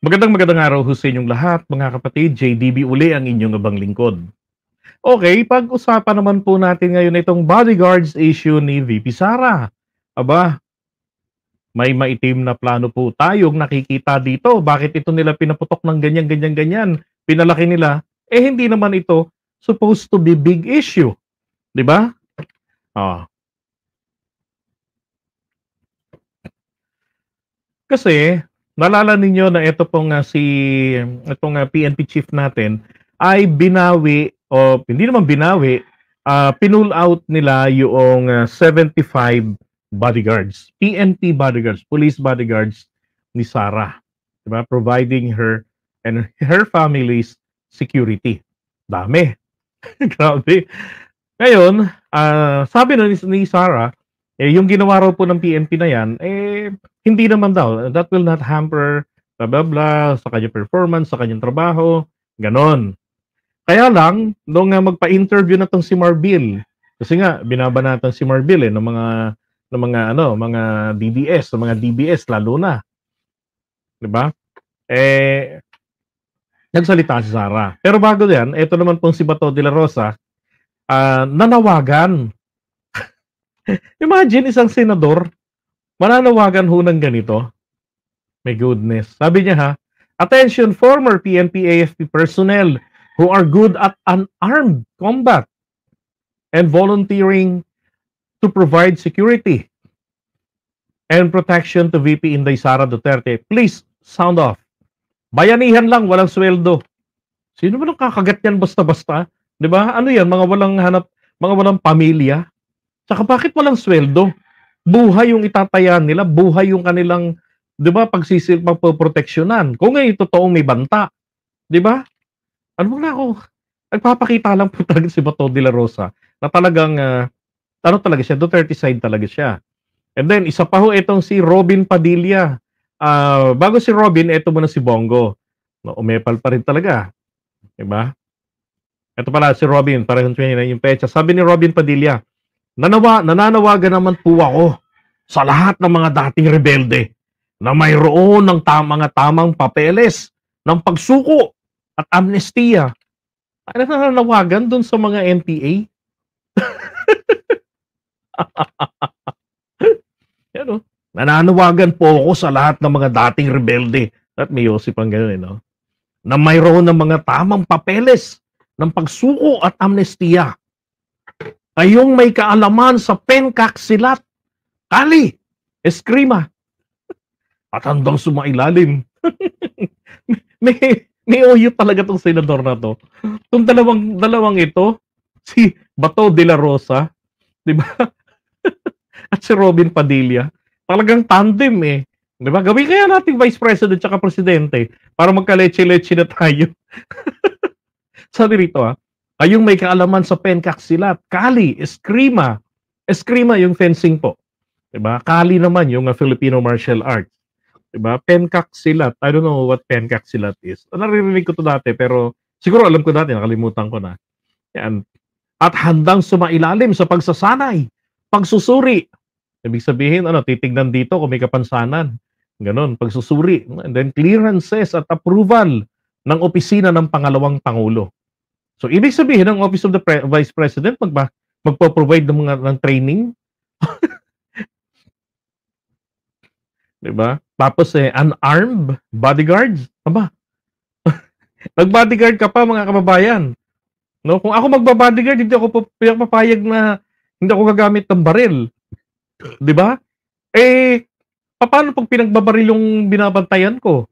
Magandang araw ho sa inyong lahat, mga kapatid. JDB uli ang inyong abang lingkod. Okay, pag-usapan naman po natin ngayon itong bodyguards issue ni VP Sara. Aba, may maitim na plano po tayong nakikita dito. Bakit ito nila pinaputok ng ganyan, ganyan, ganyan? Pinalaki nila, hindi naman ito supposed to be big issue. Di ba? Ah, kasi, nalala ninyo na ito pong itong PNP chief natin ay binawi o hindi naman binawi, pinull out nila yung 75 bodyguards, PNP bodyguards, police bodyguards ni Sara, 'di ba? Providing her and her family's security. Dami. Grabe. Ngayon, sabi na ni Sara, yung ginawa raw po ng PNP na yan, hindi naman daw. That will not hamper, blah, blah, blah, sa kanyang performance, sa kanyang trabaho, ganon. Kaya lang, nung magpa-interview na tong si Marbil, kasi nga, binabanatan si Marbil ng mga DDS, ng mga DBS, lalo na. Diba? Nagsalita si Sara. Pero bago yan, ito naman pong si Bato de la Rosa, nanawagan. Imagine isang senador, mananawagan ho ng ganito. My goodness. Sabi niya ha, attention former PNP AFP personnel who are good at unarmed combat and volunteering to provide security and protection to VP Inday Sara Duterte. Please sound off. Bayanihan lang, walang sweldo. Sino ba nang kakagat yan basta-basta? 'Di ba? Ano yan, mga walang pamilya? Tsaka bakit walang sweldo? Buhay yung itataya nila, buhay yung kanilang, 'di ba, pagpoproteksyonan. Kung ngayon totoong may banta, 'di ba? Ano na ako? Nagpapakita lang po talaga si Bato de la Rosa na talagang ano talaga siya, Duterte side talaga siya. And then isa pa ho itong si Robin Padilla. Bago si Robin, ito muna si Bongo. No, umepal pa rin talaga, 'di ba? Ito pala si Robin, parang 29 yung pecha. Sabi ni Robin Padilla, nananawagan naman po ako sa lahat ng mga dating rebelde na mayroon ng mga tamang papeles ng pagsuko at amnestiya. Ay, nananawagan doon sa mga NPA? Yan, nananawagan po ako sa lahat ng mga dating rebelde. At may Yosip ang gano'n, no? Na mayroon ng mga tamang papeles ng pagsuko at amnestiya. Kayong may kaalaman sa penkak silat, kali, eskrima, at handang sumailalim. may oyo talaga tong senador na to. Itong dalawang ito, si Bato de la Rosa, di ba? At si Robin Padilla, talagang tandem eh. Di ba? Gawin kaya nating vice president at presidente para magka-leche-leche na tayo. Sabi rito kayong may kaalaman sa penkak silat, kali, eskrima. Eskrima yung fencing po. Diba? Kali naman yung Filipino martial arts. Diba? Penkak silat. I don't know what penkak silat is. Naririnig ko to dati pero siguro alam ko dati, nakalimutan ko na. Yan. At handang sumailalim sa pagsasanay, pagsusuri. Ibig sabihin, titignan dito kung may kapansanan. Ganon, pagsusuri. And then clearances at approval ng opisina ng pangalawang Pangulo. So, ibig sabihin, ang Office of the Vice President magpo-provide ng training. Diba? Tapos, unarmed bodyguards. Aba, nag-bodyguard ka pa, mga kababayan. No? Kung ako magba-bodyguard, hindi ako papayag na hindi ako gagamit ng baril. Diba? Paano pag pinagbabaril yung binabantayan ko?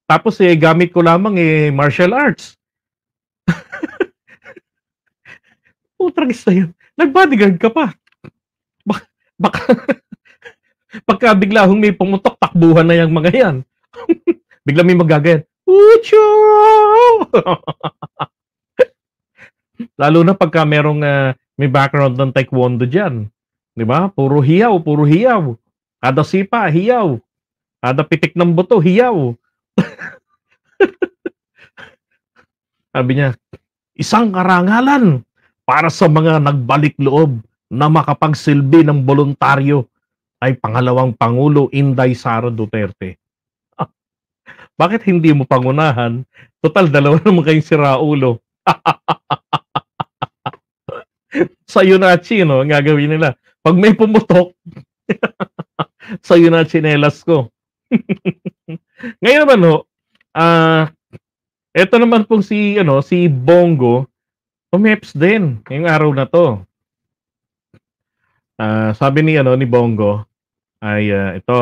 Tapos, gamit ko lamang martial arts. Putragis na yun. Nag-bodyguard ka pa. Baka pagka bigla may pumutok, takbuhan na yung mga yan. Bigla may magagayan. Ucho! Lalo na pagka may background ng taekwondo dyan. Di ba? Puro hiyaw, puro hiyaw. Kada sipa, hiyaw. Kada pitik ng buto, hiyaw. Sabi niya, isang karangalan para sa mga nagbalik loob na makapagsilbi ng voluntaryo ay pangalawang Pangulo Inday Sara Duterte. Bakit hindi mo pangunahan? Total, dalawa naman kayong siraulo. Sa'yo na, Chi, no? Ang gagawin nila. Pag may pumutok, sa'yo na tsinelas ko. Ngayon naman, ho, eto naman pong si Bongo, umeps din ngayong araw na to. Sabi ni Bongo ay ito.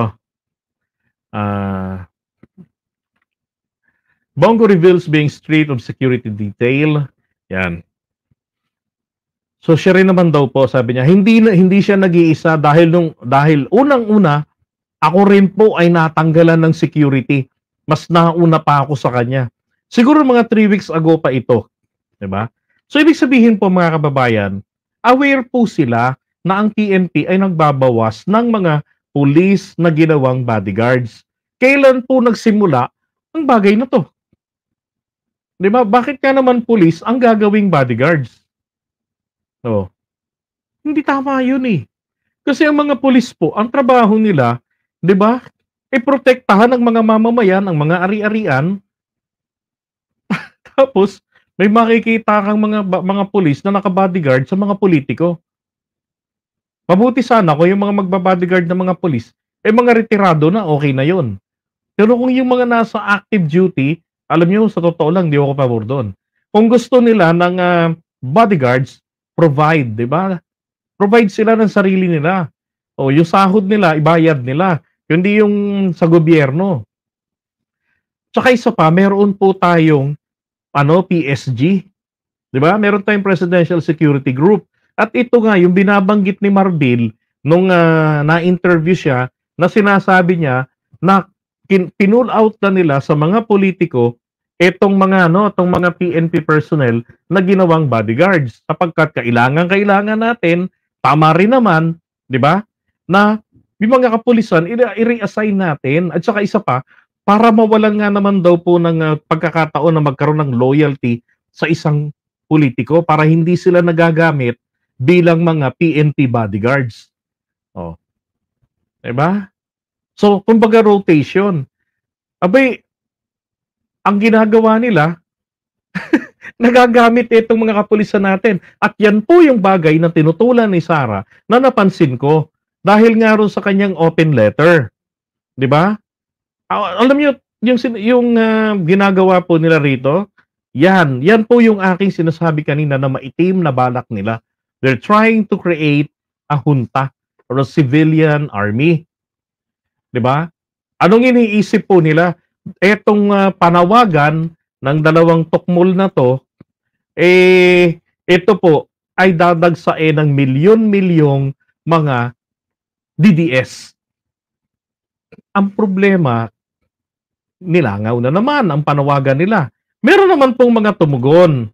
Bongo reveals being stripped of security detail. Yan. So siya rin naman daw po, sabi niya, hindi siya nag-iisa dahil unang-una ako rin po ay natanggalan ng security. Mas nauna pa ako sa kanya. Siguro mga 3 weeks ago pa ito, 'di ba? So ibig sabihin po mga kababayan, aware po sila na ang PNP ay nagbabawas ng mga pulis na ginawang bodyguards. Kailan po nagsimula ang bagay na 'to? 'Di ba? Bakit nga naman pulis ang gagawing bodyguards? Oh. Hindi tama 'yun eh. Kasi ang mga pulis po, ang trabaho nila, 'di ba? Protektahan ang mga mamamayan, ang mga ari-arian. Tapos may makikita kang mga pulis na naka-bodyguard sa mga politiko. Mabuti sana kung yung mga magba-bodyguard ng mga pulis, mga retirado na, okay na 'yun. Pero kung yung mga nasa active duty, alam niyo sa totoo lang, di ako pabor doon. Kung gusto nila ng bodyguards, provide, 'di ba? Provide sila ng sarili nila. O yung sahod nila, ibayad nila. Hindi yung sa gobyerno. Tsaka isa pa, meron po tayong PSG, 'di ba? Meron tayong Presidential Security Group. At ito nga yung binabanggit ni Marbil nung na-interview siya, na sinasabi niya na pinull out na nila sa mga politiko itong mga PNP personnel na ginawang bodyguards, sapagkat kailangan natin, tama rin naman, 'di ba? Na yung mga kapulisan i-reassign natin, at saka isa pa, para mawalan nga naman daw po ng pagkakataon na magkaroon ng loyalty sa isang politiko, para hindi sila nagagamit bilang mga PNP bodyguards. Oh. 'Di ba? So, kumbaga rotation. Abay, ang ginagawa nila, nagagamit itong mga kapulisan natin. At yan po yung bagay na tinutulan ni Sara na napansin ko dahil nga ron sa kanyang open letter. 'Di ba? Alam niyo yung ginagawa po nila rito, yan po yung aking sinasabi kanina na maitim na balak nila. They're trying to create a junta or a civilian army. 'Di ba? Anong iniisip po nila? Etong panawagan ng dalawang tukmol na to, ito po ay dadagsain ng milyon-milyong mga DDS. Ang problema, nilangaw na naman ang panawagan nila. Meron naman pong mga tumugon.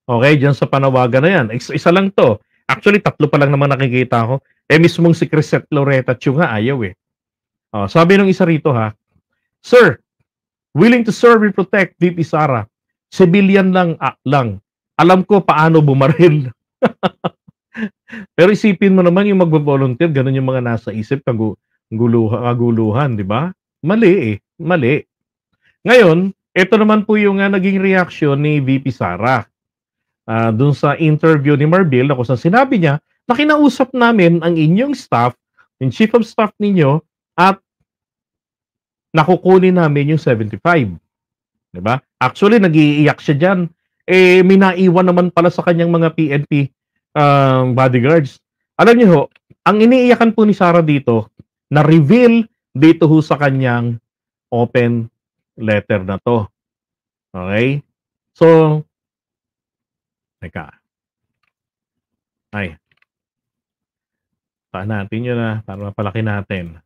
Okay, dyan sa panawagan na yan. Isa lang to. Actually, 3 pa lang naman nakikita ko. Mismong si Crisette Loretta Chiu nga ayaw eh. Sabi nung isa rito ha, Sir, willing to serve and protect VP Sara. Civilian lang. Alam ko paano bumaril. Pero isipin mo naman yung magbo-volunteer, ganun yung mga nasa isip, kaguluhan, di ba? Mali eh. Mali. Ngayon, ito naman po yung naging reaction ni VP Sara. Dun sa interview ni Marbil, na kung sinabi niya na kinausap namin ang inyong staff, yung chief of staff ninyo, at nakukunin namin yung 75. Diba? Actually, nag-iiyak siya dyan. May naiwan naman pala sa kanyang mga PNP bodyguards. Alam niyo ho, ang iniiyakan po ni Sara dito, na-reveal dito ho sa kanyang open letter na to. Okay? So, teka. Ay. Saan natin yun para mapalaki natin.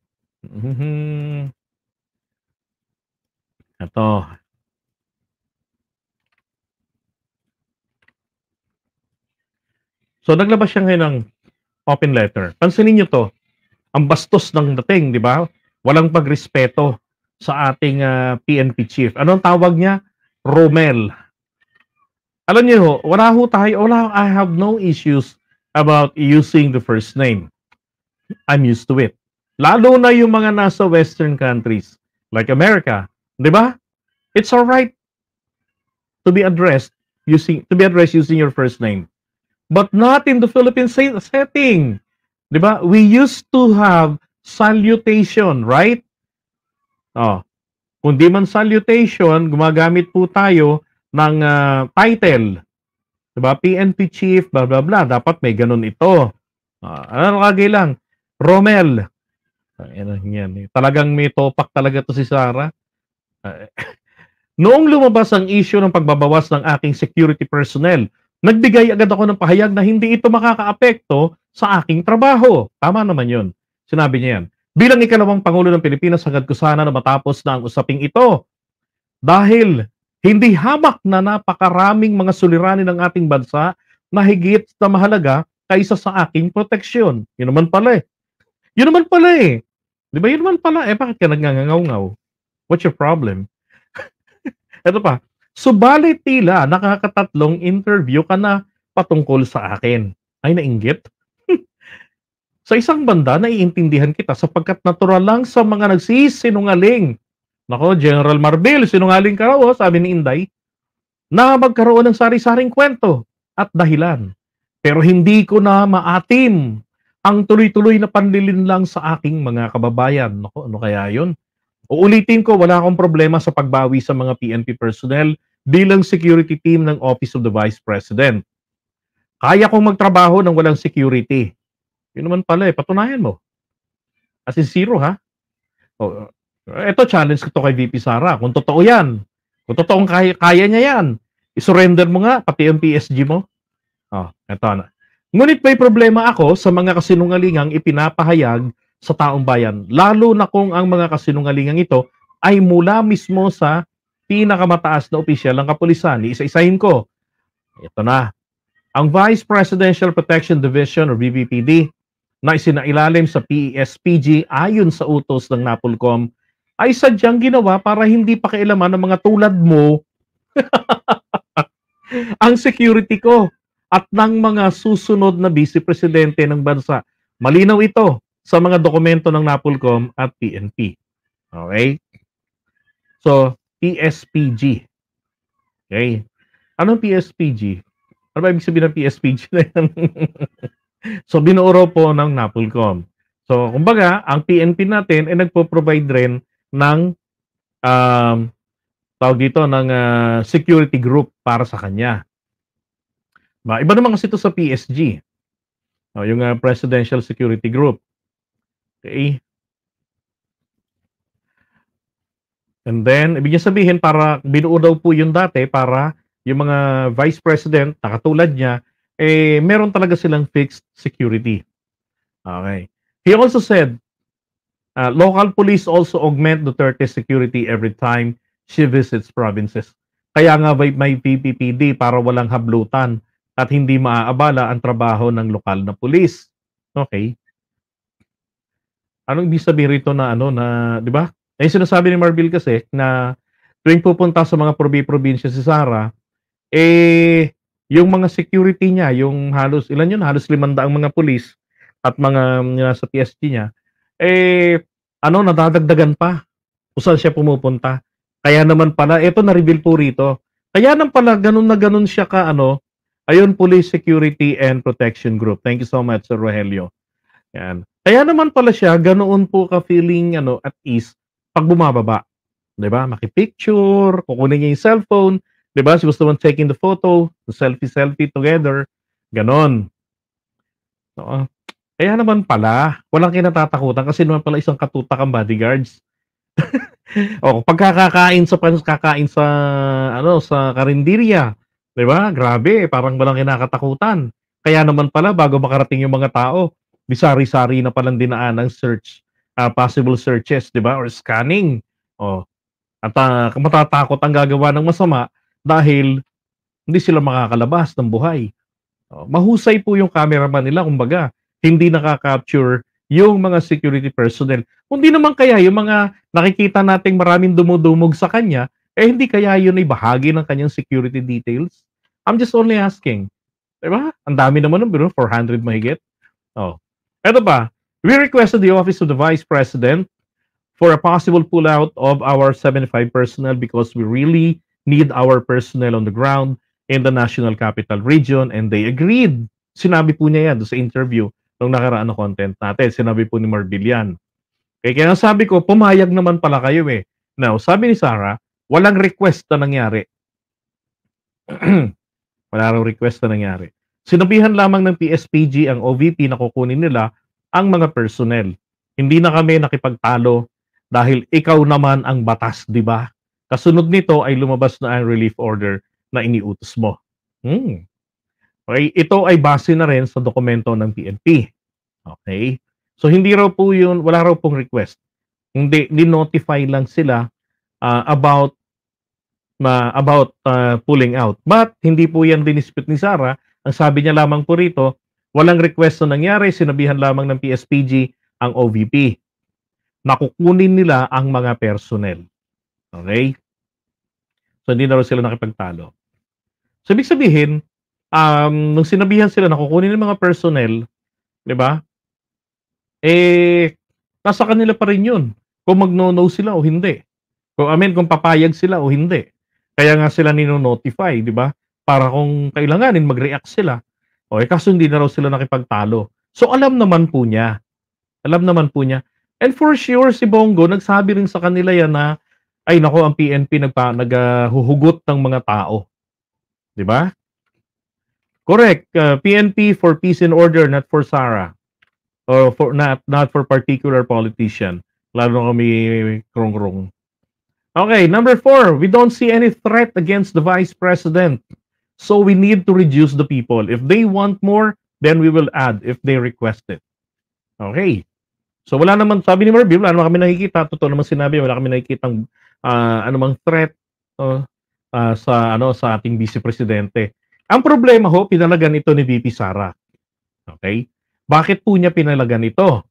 Ito. So, naglabas siya ngayon ng open letter. Pansinin niyo to. Ang bastos ng dating, di ba? Walang pagrespeto sa ating PNP chief. Anong tawag niya? Romel. Alam niyo, I have no issues about using the first name. I'm used to it. Lalo na yung mga nasa Western countries. like America, 'di ba? It's all right to be addressed using your first name, but not in the Philippine setting. 'Di ba? We used to have salutation, right? Oh, kung di man salutation, gumagamit po tayo ng title. 'Di ba? PNP chief, blah blah blah. Dapat may ganun ito. Ano kagay lang? Romel. Yan. Talagang may topak talaga to si Sara. Noong lumabas ang issue ng pagbabawas ng aking security personnel, nagbigay agad ako ng pahayag na hindi ito makakaapekto sa aking trabaho. Tama naman yun. Sinabi niya yan. Bilang ikalawang Pangulo ng Pilipinas, agad ko sana na matapos na ang usaping ito. Dahil hindi hamak na napakaraming mga suliranin ng ating bansa na higit na mahalaga kaysa sa aking proteksyon. Yun naman pala eh. Yun naman pala eh. Di ba yun naman pala? Bakit ka nagngangaw-ngaw? What's your problem? Ito pa, subalit tila nakakatatlong interview ka na patungkol sa akin. Ay, nainggit? Sa isang banda, naiintindihan kita sapagkat natural lang sa mga nagsisinungaling. Nako, General Marbil, sinungaling ka raw, sabi ni Inday, na magkaroon ng sari-saring kwento at dahilan. Pero hindi ko na maatim ang tuloy-tuloy na panlilinlang sa aking mga kababayan. Nako, ano kaya yun? Uulitin ko, wala akong problema sa pagbawi sa mga PNP personnel bilang security team ng Office of the Vice President. Kaya kong magtrabaho ng walang security. Yun naman pala eh, patunayan mo. As in zero ha? Ito, challenge ko to kay VP Sara. Kung totoo yan, kung totoong kaya niya yan, isurrender mo nga, pati yung PSG mo. Eto na. Ngunit may problema ako sa mga kasinungalingang ipinapahayag sa taong bayan, lalo na kung ang mga kasinungalingang ito ay mula mismo sa pinakamataas na opisyal ng kapulisan. Isa-isahin ko. Ito na. Ang Vice Presidential Protection Division or VVPD na isinailalim sa PSPG ayon sa utos ng NAPOLCOM ay sadyang ginawa para hindi pakialaman ng mga tulad mo ang security ko at ng mga susunod na Vice Presidente ng bansa. Malinaw ito sa mga dokumento ng NAPOLCOM at PNP. Okay? So, PSPG. Okay? Anong PSPG? Ano ba ibig sabihin ng PSPG na yan? So, binuo po ng NAPOLCOM. So, kumbaga, ang PNP natin ay nagpo-provide rin ng tawag dito, ng security group para sa kanya. Iba naman kasi ito sa PSG. Yung Presidential Security Group. Okay. And then, ibig sabihin, para binuo daw po yun dati para yung mga vice president na katulad niya, meron talaga silang fixed security. Okay. He also said, local police also augment Duterte's security every time she visits provinces. Kaya nga may PPPD para walang hablutan at hindi maaabala ang trabaho ng lokal na police. Okay. Anong ibig sabihin rito na di ba? Sinasabi ni Marbil kasi na tuwing pupunta sa mga probinsya si Sara, yung mga security niya, yung halos 500 mga pulis at mga sa PSG niya, nadadagdagan pa kung saan siya pumupunta. Kaya naman pala, ito na-reveal po rito. Kaya naman pala, ganun siya ayun, Police Security and Protection Group. Thank you so much, Sir Rogelio. Yan. Kaya naman pala siya, ganoon po ka-feeling at ease pag bumababa. 'Di ba? Maki-picture, kukunin niya yung cellphone, 'di ba? She was the one taking the photo, the selfie together. Ganon. So, kaya naman pala, walang kinatatakutan kasi naman pala isang katutak ang bodyguards. Pagkakakain sa sa karinderya, 'di ba? Grabe, parang walang kinakatakutan. Kaya naman pala bago makarating yung mga tao, bisari-sari na palang dinaan ng search, possible searches, 'di ba? Or scanning. At matatakot ang gagawa ng masama dahil hindi sila makakalabas ng buhay. Mahusay po yung cameraman nila, kumbaga, hindi nakaka-capture yung mga security personnel. Kundi naman kaya yung mga nakikita nating maraming dumudumog sa kanya, hindi kaya yun ay bahagi ng kanyang security details? I'm just only asking. Diba? Ang dami naman ng 400 mahigit. Eto pa, we requested the Office of the Vice President for a possible pullout of our 75 personnel because we really need our personnel on the ground in the National Capital Region, and they agreed. Sinabi po niya yan sa interview nung nakaraan na content natin. Sinabi po ni Marbil yan. Kaya sabi ko, pumayag naman pala kayo eh. Now, sabi ni Sarah, walang request na nangyari. Wala raw request na nangyari. Sinabihan lamang ng PSPG ang OVP na kukunin nila ang mga personnel. Hindi na kami nakipagtalo dahil ikaw naman ang batas, di ba? Kasunod nito ay lumabas na ang relief order na iniutos mo. Okay, ito ay base na rin sa dokumento ng PNP. Okay? So hindi raw po yun, wala raw pong request. Hindi, ni-notify lang sila about pulling out. But hindi po yan dinispute ni Sarah. Ang sabi niya lamang po rito, walang request na nangyari, sinabihan lamang ng PSPG ang OVP. Nakukunin nila ang mga personnel. Okay? So hindi na raw sila nakipagtalo. So ibig sabihin, nung sinabihan sila na kukunin ng mga personnel, di ba? Nasa kanila pa rin yun. Kung mag-no-no sila o hindi. Kung papayag sila o hindi. Kaya nga sila nino-notify, di ba? Para kung kailanganin, mag-react sila. Okay, kaso hindi na raw sila nakipagtalo. So alam naman po niya. Alam naman po niya. And for sure, si Bongo, nagsabi rin sa kanila yan na, ay nako, ang PNP naghuhugot ng mga tao. Di ba? Correct. PNP for peace and order, not for Sarah. Or for not for particular politician. Lalo kami krong-krong. Okay, number 4. We don't see any threat against the Vice President. So we need to reduce the people. If they want more, then we will add if they request it. Okay. So wala naman, sabi ni Marbil, wala naman kami nakikita. Totoo naman sinabi, wala kami nakikitang anumang threat sa ating Vice Presidente. Ang problema ho, pinalagan ito ni VP Sara. Okay? Bakit po niya pinalagan ito?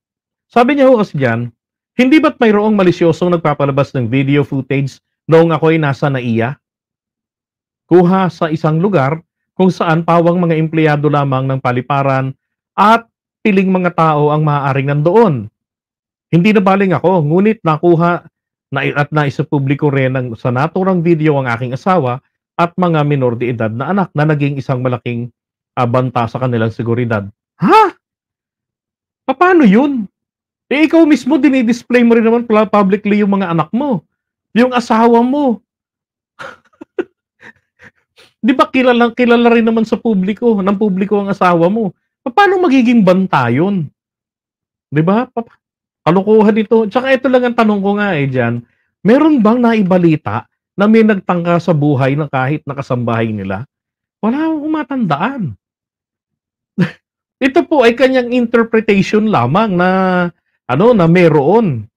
Sabi niya ho kasi diyan, hindi ba't mayroong malisyosong nagpapalabas ng video footage noong ako'y nasa NAIA? Kuha sa isang lugar kung saan pawang mga empleyado lamang ng paliparan at piling mga tao ang maaaring nandoon. Hindi na baling ako, ngunit nakuha at naisapubliko rin sa naturang video ang aking asawa at mga minor de edad na anak na naging isang malaking banta sa kanilang seguridad. Ha? Paano yun? Ikaw mismo dinidisplay mo rin naman publicly yung mga anak mo. Yung asawa mo. Di ba kilala rin naman ng publiko ang asawa mo? Paano magiging banta yun? Di ba? Kalukuhan ito. Tsaka ito lang ang tanong ko nga dyan. Meron bang naibalita na may nagtangka sa buhay na kahit nakasambahay nila? Wala akong matandaan. Ito po ay kanyang interpretation lamang na meron.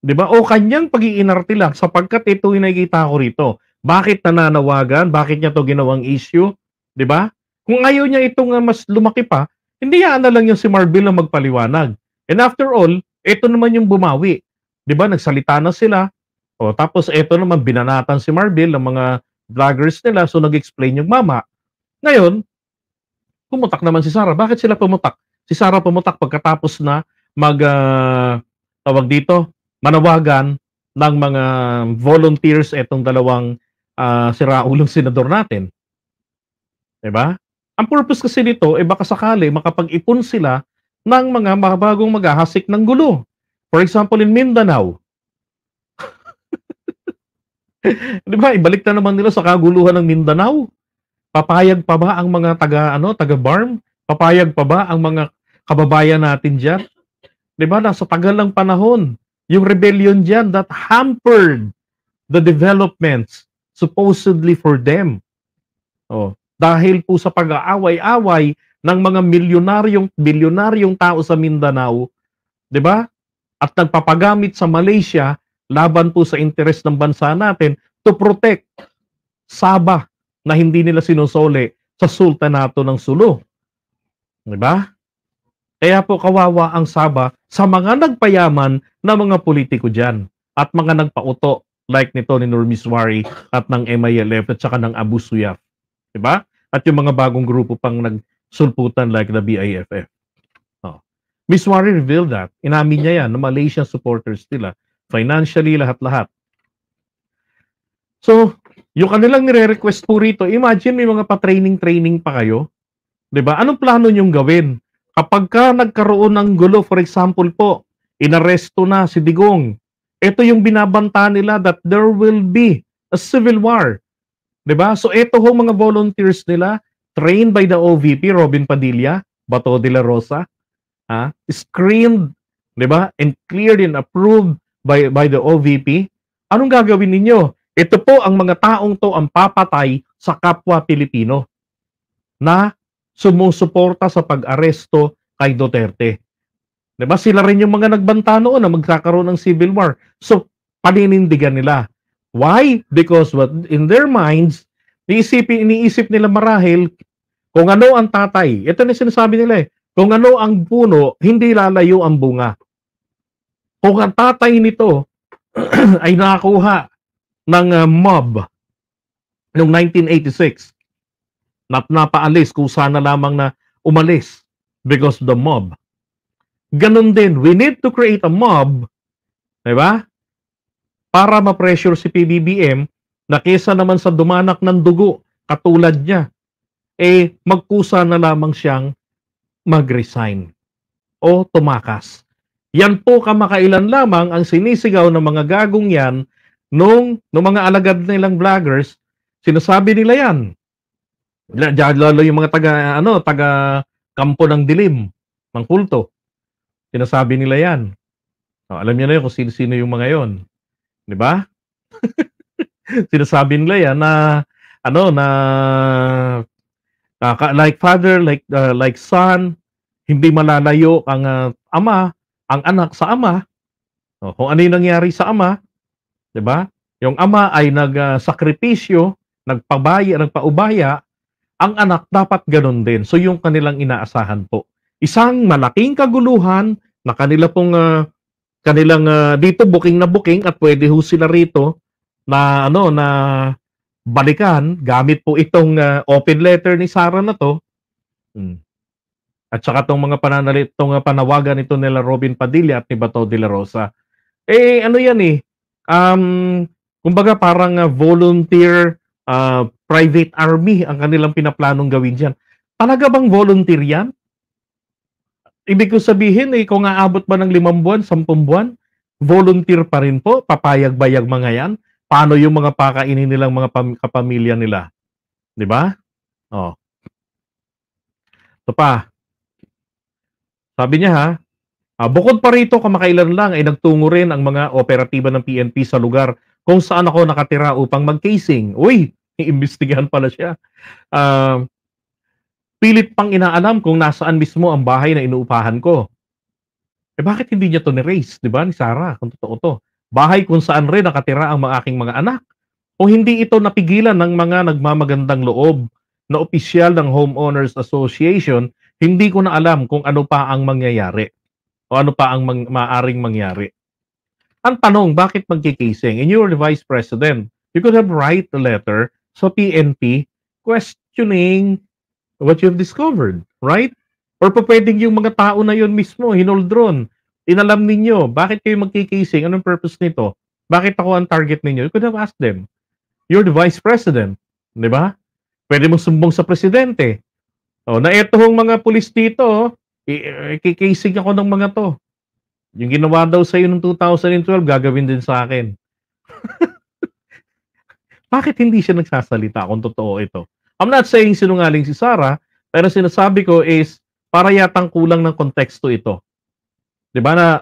'Di ba? O kanyang pag-iinarte lang sapagkat ito yung nakikita ko rito. Bakit nananawagan? Bakit niya to ginawang issue? 'Di ba? Kung ayaw niya itong mas lumaki pa, hindi na lang yung si Marbil na magpaliwanag. And after all, ito naman yung bumawi. 'Di ba? Nagsalita na sila. O tapos ito naman binanatan si Marbil ng mga vloggers nila, so nag-explain yung mama. Ngayon, pumutak naman si Sarah. Bakit sila pumutak? Si Sarah pumutak pagkatapos na manawagan ng mga volunteers etong dalawang siraulong senador natin. Diba? Ang purpose kasi nito, baka sakali makapag-ipon sila ng mga bagong maghahasik ng gulo. For example, in Mindanao. Diba? Ibalik na naman nila sa kaguluhan ng Mindanao. Papayag pa ba ang mga taga-BARM? Papayag pa ba ang mga kababayan natin dyan? Diba? Nasa tagal ng panahon. Yung rebellion dyan that hampered the developments supposedly for them. Dahil po sa pag-aaway-away ng mga bilyonaryong tao sa Mindanao, 'di ba? At nagpapagamit sa Malaysia laban po sa interes ng bansa natin to protect Sabah na hindi nila sinusole sa Sultanato ng Sulu. 'Di ba? Kaya po kawawa ang Sabah sa mga nagpayaman na mga politiko diyan at mga nagpauto like nito ni Nur Miswari at ng MILF at saka ng Abu Suyaf. 'Di ba? At yung mga bagong grupo pang nagsulputan like the BIFF. Miswari revealed that. Inamin niya yan na Malaysian supporters nila financially, lahat-lahat. So, yung kanilang nire-request po rito, imagine may mga pa-training pa kayo. 'Di ba? Anong plano niyong gawin? Kapagka nagkaroon ng gulo, for example po, inaresto na si Digong, ito yung binabanta nila that there will be a civil war. 'Di ba? So ito ho mga volunteers nila, trained by the OVP, Robin Padilla, Bato de la Rosa, screened, 'di ba? And cleared and approved by the OVP. Anong gagawin ninyo? Ito po ang mga taong to ang papatay sa kapwa Pilipino na sumusuporta sa pag-aresto kay Duterte. 'Di ba? Sila rin yung mga nagbanta noon na magkakaroon ng civil war. So, paninindigan nila. Why? Because what in their minds, iniisip nila marahil kung ano ang tatay. Ito na sinasabi nila eh. Kung ano ang puno, hindi lalayo ang bunga. Kung ang tatay nito ay nakakuha ng mob noong 1986, napaalis kung sana lamang na umalis because of the mob. Ganun din, we need to create a mob, di ba? Para ma-pressure si PBBM na kesa naman sa dumanak ng dugo, katulad niya, magkusa na lamang siyang mag-resign o tumakas. Yan po kamakailan lamang ang sinisigaw ng mga gagong yan nung mga alagad nilang vloggers, sinasabi nila yan. Lalo yung mga taga kampo ng dilim, ng kulto. Sinasabi nila yan. So, alam niyo na yun kung sino-sino yung mga yon. Di ba? Sinasabi nila yan na like father, like son, hindi malalayo ang ama, ang anak sa ama. So, kung ano yung nangyari sa ama, di ba? Yung ama ay nagsakripisyo, nagpaubaya, ang anak dapat ganun din. So yung kanilang inaasahan po. Isang malaking kaguluhan na kanilang dito booking at pwede ho sila rito na balikan gamit po itong open letter ni Sara na to. At saka tong mga panawagan ito nila Robin Padilla at ni Bato de la Rosa. Kumbaga parang volunteer private army ang kanilang pinaplanong gawin diyan. Talaga bang volunteer yan? Ibig ko sabihin, kung aabot ba ng 5 buwan, 10 buwan, volunteer pa rin po, papayag-bayag mga yan. Paano yung mga pakainin nilang mga kapamilya nila? Di ba? Oh. Ito pa. Sabi niya bukod pa rito, kamakailan lang ay nagtungo rin ang mga operatiba ng PNP sa lugar kung saan ako nakatira upang mag-casing. Uy, iimbestigahan pala siya. Pilit pang inaalam kung nasaan mismo ang bahay na inuupahan ko. Bakit hindi niya to ni-raise, di ba, ni Sara, kung totoo to? Bahay kung saan rin nakatira ang aking mga anak. O hindi ito napigilan ng mga nagmamagandang loob na opisyal ng Homeowners Association, hindi ko na alam kung ano pa ang mangyayari o ano pa ang maaring mangyari. Ang tanong, bakit magkikasing? And you're the Vice President. You could have write a letter sa PNP questioning what you've discovered, right? Or pwedeng yung mga tao na yun mismo, hinoldron. Inalam ninyo, bakit kayo magkikasing? Anong purpose nito? Bakit ako ang target ninyo? You could have asked them. You're the Vice President, di ba? Pwede mong sumbong sa Presidente. Na etong mga pulis dito, kikasing ako ng mga to. Yung ginawa daw sa iyo noong 2012, gagawin din sa akin. Bakit hindi siya nagsasalita kung totoo ito? I'm not saying sinungaling si Sara, pero sinasabi ko is para yatang kulang ng konteksto ito. 'Di ba na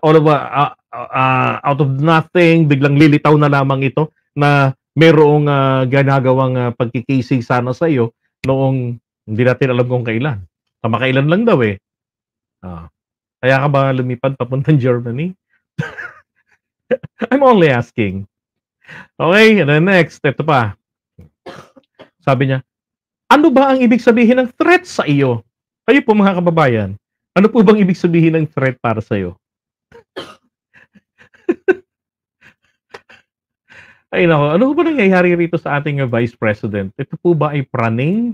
out of nothing, biglang lilitaw na lamang ito na merong ginagawang pagkikasing sana sa iyo noong hindi natin alam kung kailan. Kamakailan lang daw eh. Kaya ka ba lumipad papuntang Germany? I'm only asking. Okay, and then next, ito pa. Sabi niya, ano ba ang ibig sabihin ng threat sa iyo? Kayo po mga kababayan, ano po bang ibig sabihin ng threat para sa iyo? Ay nako, ano ba nangyayari rito sa ating Vice President? Ito po ba ay praning?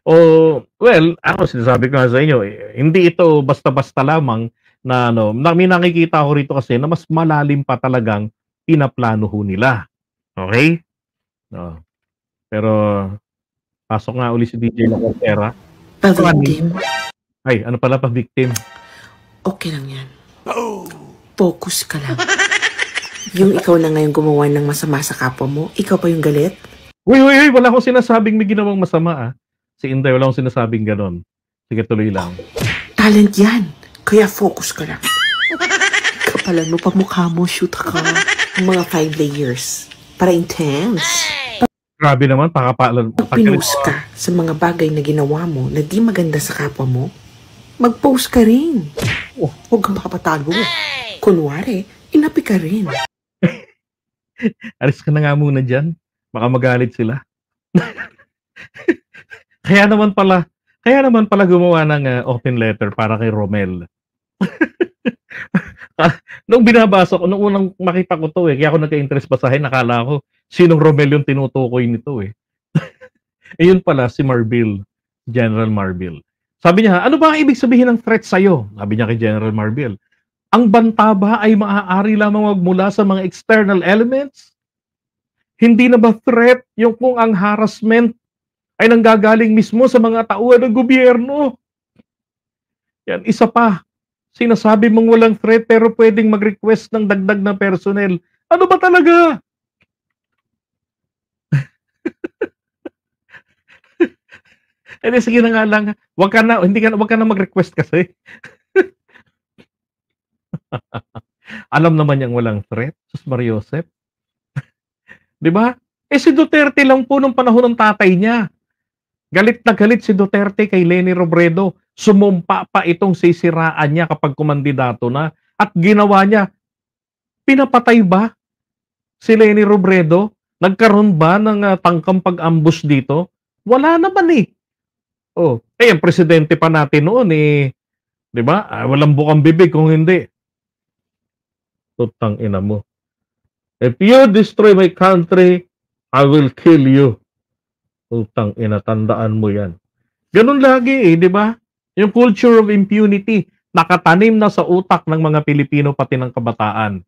Well, ako sinasabi ko nga sa inyo, hindi ito basta-basta lamang na may nakikita ako rito kasi na mas malalim pa talagang pinaplano ho nila. Okay? No. Pero pasok nga uli si DJ La Cortera. Pa-victim? Ay, ano pala pa-victim? Okay lang yan. Focus ka lang. Yung ikaw na ngayon gumawa ng masama sa kapwa mo, ikaw pa yung galit? Uy, wala akong sinasabing may ginawang masama Si Inday, wala akong sinasabing ganon. Sige, tuloy lang. Talent yan. Kaya focus ka lang. Kapalan mo pa mukha mo, shoot ka. Mga 5 layers. Para intense. Grabe naman, pakapalan. Pag pinost ka sa mga bagay na ginawa mo na di maganda sa kapwa mo, mag-post ka rin. Huwag kang makapatago. Kunwari, inapi ka rin. Alis ka na nga muna dyan. Baka magalit sila. Kaya naman pala gumawa ng open letter para kay Romel. Nung binabasa ko, nung unang makita ko to kaya ako nagka-interest basahin, nakala ko, sinong Romel yung tinutukoy nito yun pala, si Marbil, General Marbil. Sabi niya, ano ba ang ibig sabihin ng threat sa'yo? Sabi niya kay General Marbil, ang banta ba ay maaari lamang magmula sa mga external elements? Hindi na ba threat yung kung ang harassment ay nanggagaling mismo sa mga tauhan ng gobyerno? Yan, isa pa. Sinasabi mong walang threat pero pwedeng mag-request ng dagdag na personnel. Ano ba talaga? Sige na nga lang. Wag ka na mag-request kasi. Alam naman niyang walang threat. Sus Mariosep. 'Di ba? Si Duterte lang po nung panahon ng tatay niya. Galit na galit si Duterte kay Leni Robredo. Sumumpa pa itong sisiraan niya kapag kumandidato na. At ginawa niya, pinapatay ba si Leni Robredo? Nagkaroon ba ng tangkang pag-ambush dito? Wala naman ang presidente pa natin noon 'di ba? Walang bukang bibig kung hindi. Tutang ina mo. If you destroy my country, I will kill you. Utang ina, tandaan mo yan. Ganun lagi 'di ba? Yung culture of impunity, nakatanim na sa utak ng mga Pilipino pati ng kabataan.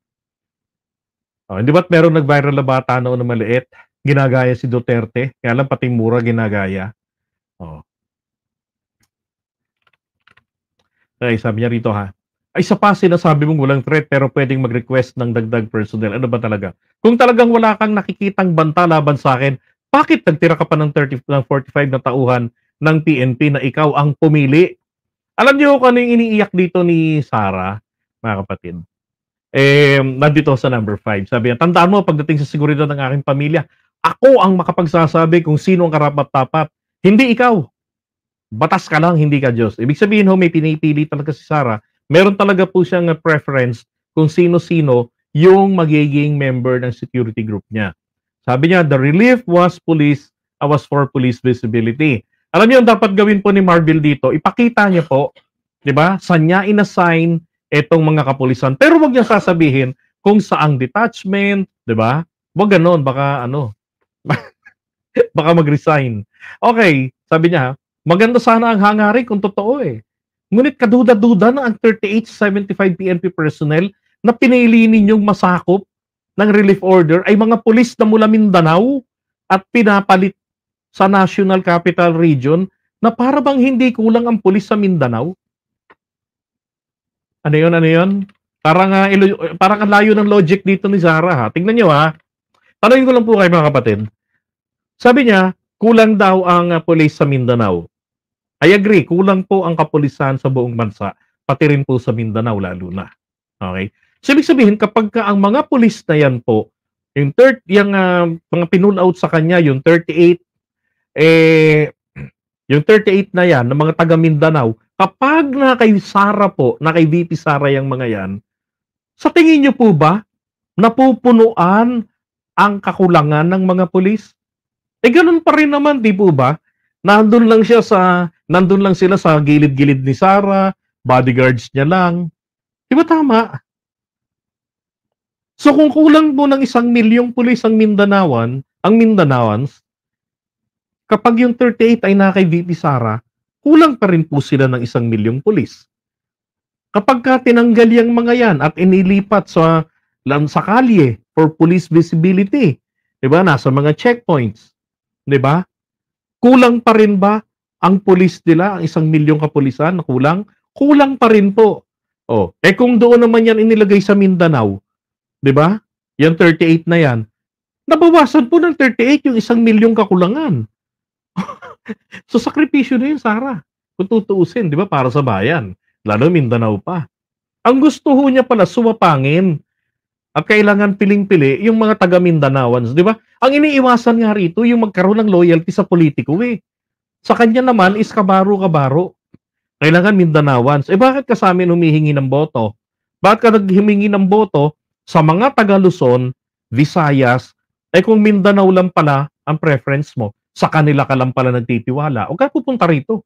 Hindi ba't meron nag-viral na bata noon na maliit? Ginagaya si Duterte, kaya lang pati mura ginagaya. Ay, sabi niya rito Ay, isa pa sinasabi mong walang threat pero pwedeng mag-request ng dagdag personnel. Ano ba talaga? Kung talagang wala kang nakikitang banta laban sa akin, bakit nagtira ka pa ng 45 na tauhan ng PNP na ikaw ang pumili? Alam niyo kung ano yung iniiyak dito ni Sara, mga kapatid? Nandito sa number 5. Sabi niya, tandaan mo, pagdating sa seguridad ng aking pamilya, ako ang makapagsasabi kung sino ang karapat-dapat. Hindi ikaw. Batas ka lang, hindi ka Diyos. Ibig sabihin may pinipili talaga si Sara. Meron talaga po siyang preference kung sino-sino yung magiging member ng security group niya. Sabi niya, the relief was for police visibility. Alam niyo, dapat gawin po ni Marbil dito, ipakita niya po, 'di ba? Saan niya inassign etong mga kapulisan. Pero wag niya sasabihin kung saang detachment, 'di ba? Wag ganoon, baka baka mag-resign. Okay, sabi niya, maganda sana ang hangarin kung totoo Ngunit kaduda-duda na ang 38-75 PNP personnel na pinili ninyong masakop ng relief order ay mga pulis na mula Mindanao at pinapalit sa National Capital Region na para bang hindi kulang ang pulis sa Mindanao. Ano yun? Parang ang layo ng logic dito ni Zara Tingnan niyo Tanungin ko lang po kayo mga kapatid. Sabi niya, kulang daw ang pulis sa Mindanao. I agree, kulang po ang kapulisan sa buong bansa, pati rin po sa Mindanao lalo na. Okay? So, ibig sabihin, kapag ang mga pulis na yan po, yung mga pinull out sa kanya, yung 38, yung 38 na yan, ng mga taga Mindanao, kapag na kay Sara po, na kay VP Sara yung mga yan, sa tingin niyo po ba, napupunuan ang kakulangan ng mga pulis? Ganun pa rin naman, di po ba? Nandun lang sila sa gilid-gilid ni Sara, bodyguards niya lang. Di ba tama? So kung kulang po ng 1 milyong pulis ang Mindanaoans, kapag yung 38 ay na kay VP Sara, kulang pa rin po sila ng 1 milyong pulis. Kapagka tinanggal yang mga yan at inilipat sa kalye for police visibility, 'di ba? Nasa mga checkpoints, 'di ba? Kulang pa rin ba ang pulis nila, ang 1,000,000 kapulisan, kulang? Kulang pa rin po. Oh, kung doon naman yan inilagay sa Mindanao, 'di ba? Yung 38 na yan, nabawasan po ng 38 yung 1,000,000 kakulangan. So sakripisyo na yun, Sarah. Kung tutuusin, 'di ba, para sa bayan, lalo Mindanao pa. Ang gusto ho niya pala sumapangin at kailangan piling-pili yung mga taga Mindanaoans, 'di ba? Ang iniiwasan nga rito yung magkaroon ng loyalty sa politiko eh. Sa kanya naman is kabaro-kabaro. Kailangan Mindanaoans. Bakit ka sa amin humihingi ng boto? Bakit ka naghihingi ng boto sa mga taga Luzon, Visayas, kung Mindanao lang pala ang preference mo, sa kanila ka lang pala nagtitiwala, o ka pupunta rito.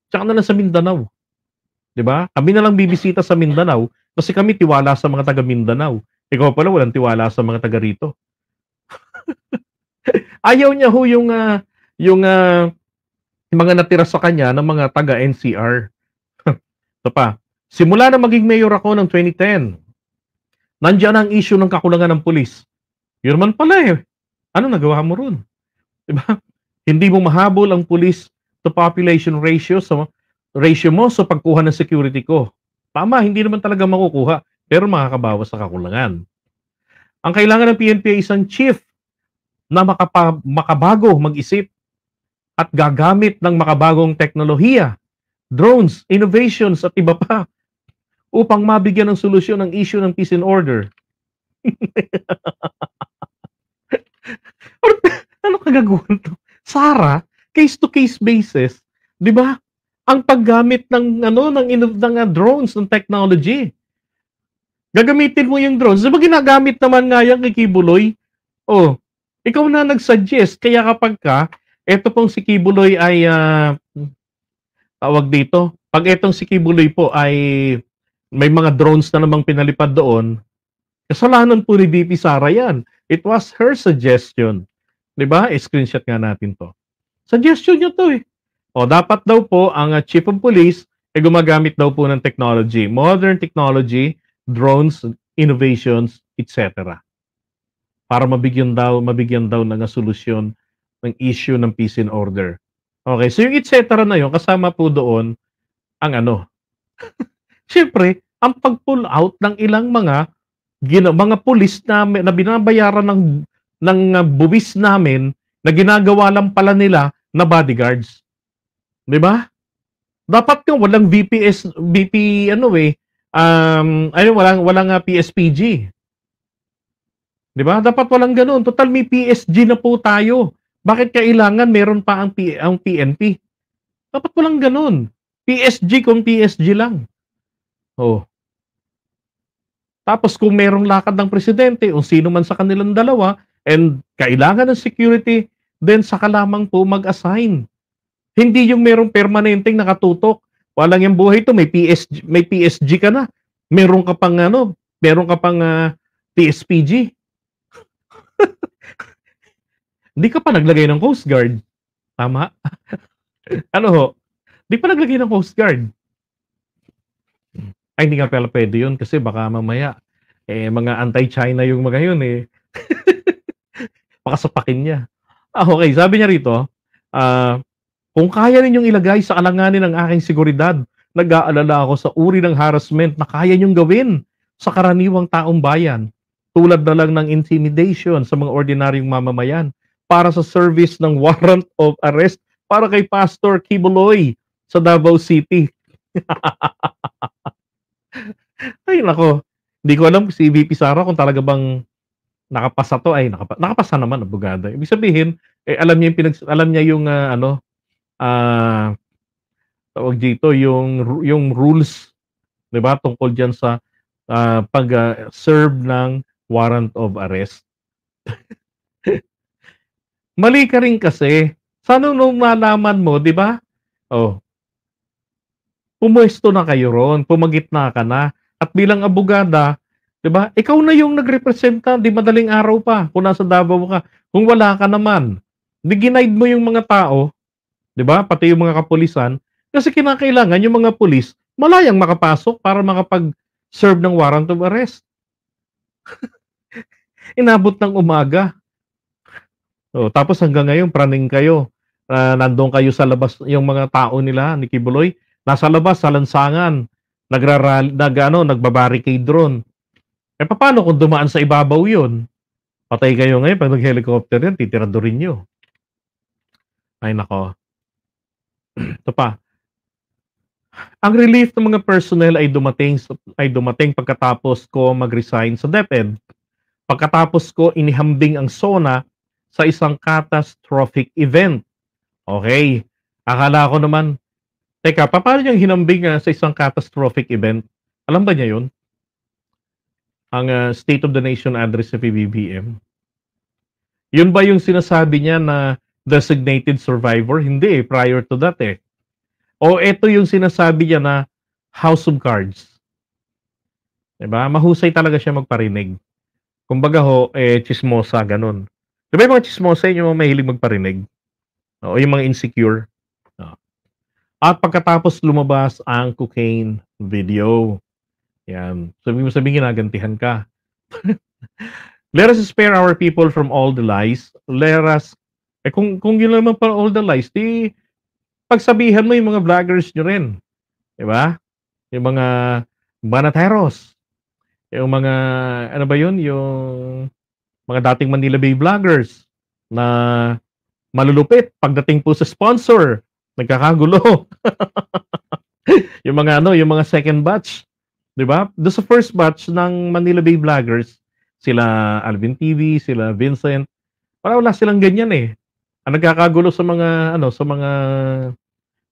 Tsaka na lang sa Mindanao. 'Di ba? Kami na lang bibisita sa Mindanao kasi kami tiwala sa mga taga Mindanao. Ikaw pala walang tiwala sa mga taga rito. Ayaw niya ho yung mga natira sa kanya ng mga taga NCR. Ito pa, simula na maging mayor ako ng 2010, nandiyan ang issue ng kakulangan ng pulis. Yun naman pala eh. Ano nagawa mo ron? 'Di ba? Hindi mo mahabol ang pulis to population ratio mo sa pagkuha ng security ko. Tama, hindi naman talaga makukuha, pero makakabawas sa kakulangan. Ang kailangan ng PNP ay isang chief na makabago mag-isip at gagamit ng makabagong teknolohiya, drones, innovations at iba pa upang mabigyan ng solusyon ang issue ng peace and order. Ano kagagawan to? Sarah, case-to-case basis, 'di ba? Ang paggamit ng drones, ng technology. Gagamitin mo yung drones. 'Di ba ginagamit naman nga yan kay Kibuloy? Oh, ikaw na nag-suggest. Kaya kapagka eto pong si Kibuloy ay tawag dito, pag etong si Kibuloy po ay may mga drones na namang pinalipad doon, kasalanan po ni VP Sara yan. It was her suggestion. 'Di ba? I-screenshot nga natin to. Suggestion niya to eh. O dapat daw po ang chief of police ay gumagamit daw po ng technology, modern technology, drones, innovations, etc. Para mabigyan daw ng solusyon ng issue ng peace and order. Okay, so yung etc. na yun, kasama po doon ang Siyempre, ang pag-pull out ng ilang mga pulis namin na binabayaran ng buwis namin na ginagawa lang pala nila na bodyguards. 'Di ba? Dapat nga walang walang PSPG. 'Di ba? Dapat walang ganoon. Total may PSG na po tayo. Bakit kailangan meron pa ang PNP? Dapat walang ganoon. PSG kung PSG lang. Oh. Tapos kung merong lakad ng presidente o sino man sa kanilang dalawa and kailangan ng security, then saka lamang po mag-assign. Hindi yung merong permanenteng nakatutok. Walang yung buhay to, may PSG ka na. Meron ka pang PSPG. Hindi ka pa naglagay ng Coast Guard. Tama? Ano ho? Hindi pa naglagay ng Coast Guard. Ay, hindi nga pala pwede yun kasi baka mamaya mga anti-China yung mga yun eh. Pakasapakin niya. Okay, sabi niya rito, kung kaya ninyong ilagay sa alanganin ng aking seguridad, nag-aalala ako sa uri ng harassment na kaya ninyong gawin sa karaniwang taong bayan, tulad na lang ng intimidation sa mga ordinaryong mamamayan para sa service ng warrant of arrest para kay Pastor Kibuloy sa Davao City. Ay nako, hindi ko alam si VP Sara kung talaga bang nakapasa to. Ay nakapasa naman, abogado. Ibig sabihin, alam niya yung tawag dito yung rules, 'di ba, tungkol diyan sa pag-serve ng warrant of arrest. Mali ka rin kasi. Sana nung nalaman mo, 'di ba? Oh. Pumuesto na kayo ron, pumagitna ka na. At bilang abogada, 'di ba? Ikaw na yung nagrepresenta, di madaling araw pa kung nasa Davao ka. Kung wala ka naman, di ginaid mo yung mga tao, 'di ba? Pati yung mga kapulisan, kasi kinakailangan yung mga pulis malayang makapasok para makapag-serve ng warrant of arrest. Inabot ng umaga. Tapos hanggang ngayon praning kayo. Nandoon kayo sa labas, yung mga tao nila ni Kibuloy, nasa labas sa lansangan, nagbabarricade drone. Paano kung dumaan sa ibabaw yun? Patay kayo ngayon pag nag-helicopter yan, titiradurin nyo. Ay nako. Ito pa. Ang relief ng mga personnel ay dumating pagkatapos ko mag-resign sa DepEd. Pagkatapos ko inihambing ang SONA sa isang catastrophic event. Okay. Akala ko naman, teka, paano niyang hinambing sa isang catastrophic event? Alam ba niya yun? Ang State of the Nation address sa PBBM. Yun ba yung sinasabi niya na designated survivor? Hindi prior to that O ito yung sinasabi niya na House of Cards. Diba? Mahusay talaga siya magparinig. Kumbaga chismosa, ganun. Diba yung mga chismosa, yung mga mahilig magparinig? O yung mga insecure. At pagkatapos lumabas ang cocaine video. Yan. Sabihin ginagantihan ka. Let us spare our people from all the lies. Let us, kung yun naman para all the lies, pagsabihan mo yung mga vloggers nyo rin. Diba? Yung mga banateros. Yung mga, ano ba yun? Yung mga dating Manila Bay vloggers na malulupit pagdating po sa sponsor. Nagkakagulo. Yung mga second batch. Diba? Doon sa first batch ng Manila Bay vloggers, sila Alvin TV, sila Vincent, wala silang ganyan Ang nagkakagulo sa mga,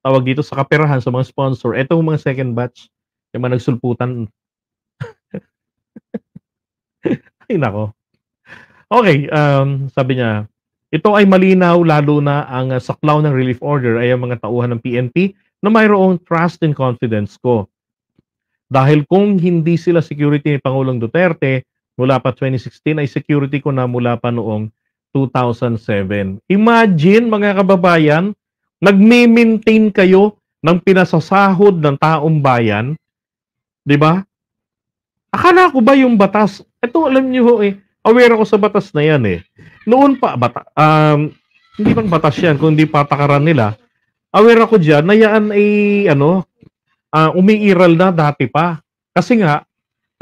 tawag dito sa kaperahan, sa mga sponsor, eto yung mga second batch, yung mga nagsulputan. Ay, nako. Okay, sabi niya, ito ay malinaw lalo na ang saklaw ng relief order ay ang mga tauhan ng PNP na mayroong trust and confidence ko. Dahil kung hindi sila security ni Pangulong Duterte mula pa 2016 ay security ko na mula pa noong 2007. Imagine mga kababayan, nagme-maintain kayo ng pinasasahod ng taong bayan, 'di ba? Akala ko ba yung batas, ito alam niyo aware ako sa batas na yan Noon pa, hindi pang batas yan, kundi patakaran nila. Aware ako dyan na yan ay, umiiral na dati pa. Kasi nga,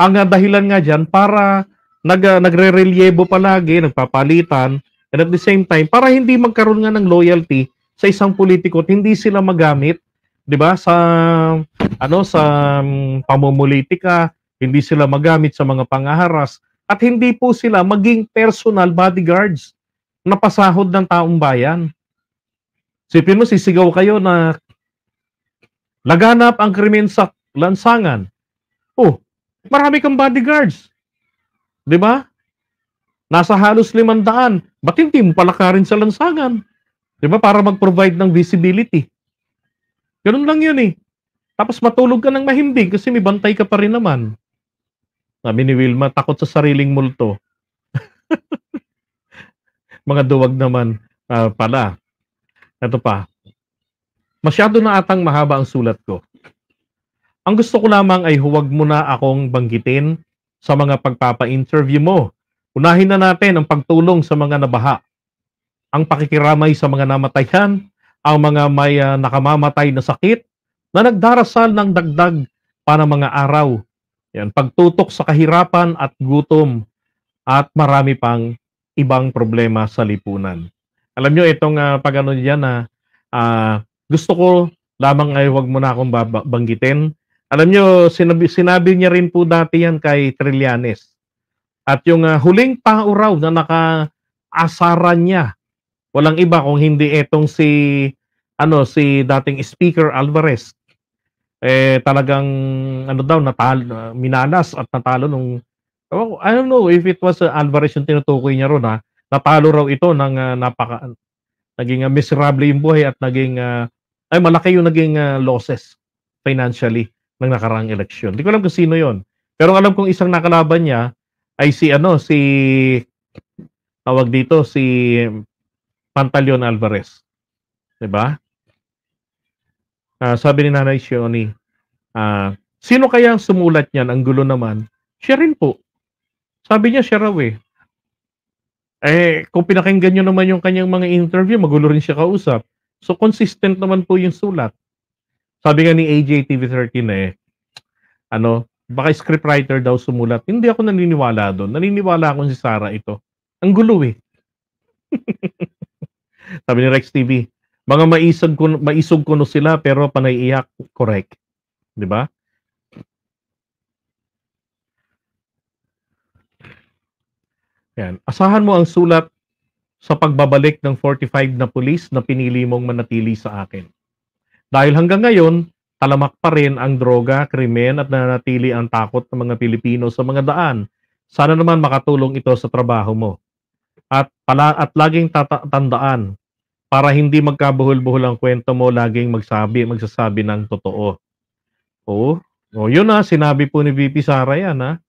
ang dahilan nga dyan, para nagre-relievo palagi, nagpapalitan, and at the same time, para hindi magkaroon nga ng loyalty sa isang politiko at hindi sila magamit, 'di ba, sa pamumulitika, hindi sila magamit sa mga pangaharas, at hindi po sila maging personal bodyguards na pasahod ng taong bayan. Sipin mo, sisigaw kayo na laganap ang krimen sa lansangan. Marami kang bodyguards. 'Di ba? Nasa halos 500. Ba't hindi mo palakarin sa lansangan? 'Di ba? Para mag-provide ng visibility. Ganun lang yun Tapos matulog ka ng mahimbing kasi may bantay ka pa rin naman. Sabi ni Wilma, takot sa sariling multo. Mga duwag naman pala. Ito pa. Masyado na atang mahaba ang sulat ko. Ang gusto ko lamang ay huwag mo na akong banggitin sa mga pagpapa-interview mo. Unahin na natin ang pagtulong sa mga nabaha. Ang pakikiramay sa mga namatayan, ang mga may nakamamatay na sakit, na nagdarasal ng dagdag para mga araw. Yan, pagtutok sa kahirapan at gutom at marami pang ibang problema sa lipunan. Alam nyo, itong pag-ano diyan na gusto ko lamang ay huwag mo na akong banggitin. Alam nyo, sinabi niya rin po dati yan kay Trillanes. At yung huling tao raw na naka-asaran niya, walang iba kung hindi etong si dating Speaker Alvarez. Talagang minalas at natalo nung, I don't know if it was Alvarez yung tinutukoy niya ron natalo raw ito ng naging miserable yung buhay at naging malaki yung naging losses financially ng nakaraang eleksyon. Hindi ko alam kung sino yon. Pero alam kong isang nakalaban niya ay si tawag dito si Pantaleon Alvarez. 'Di ba? Sabi ni Nanay Shioni, Sino kaya ang sumulat niyan? Ang gulo naman. Siya rin po. Sabi niya siya raw eh. Kung pinakinggan niyo naman yung kanyang mga interview, magulo rin siya kausap. So, consistent naman po yung sulat. Sabi nga ni AJ TV13 baka scriptwriter daw sumulat. Hindi ako naniniwala doon. Naniniwala ako si Sarah ito. Ang gulo eh. Sabi ni Rex TV, mga maisog kuno sila pero panay iyak. Correct. 'Di ba? Yan. Asahan mo ang sulat sa pagbabalik ng 45 na pulis na pinili mong manatili sa akin. Dahil hanggang ngayon, talamak pa rin ang droga, krimen at nananatili ang takot ng mga Pilipino sa mga daan. Sana naman makatulong ito sa trabaho mo. At laging tandaan, para hindi magkabuhol-buhol ang kwento mo, laging magsasabi ng totoo. Yun sinabi po ni VP Sara yan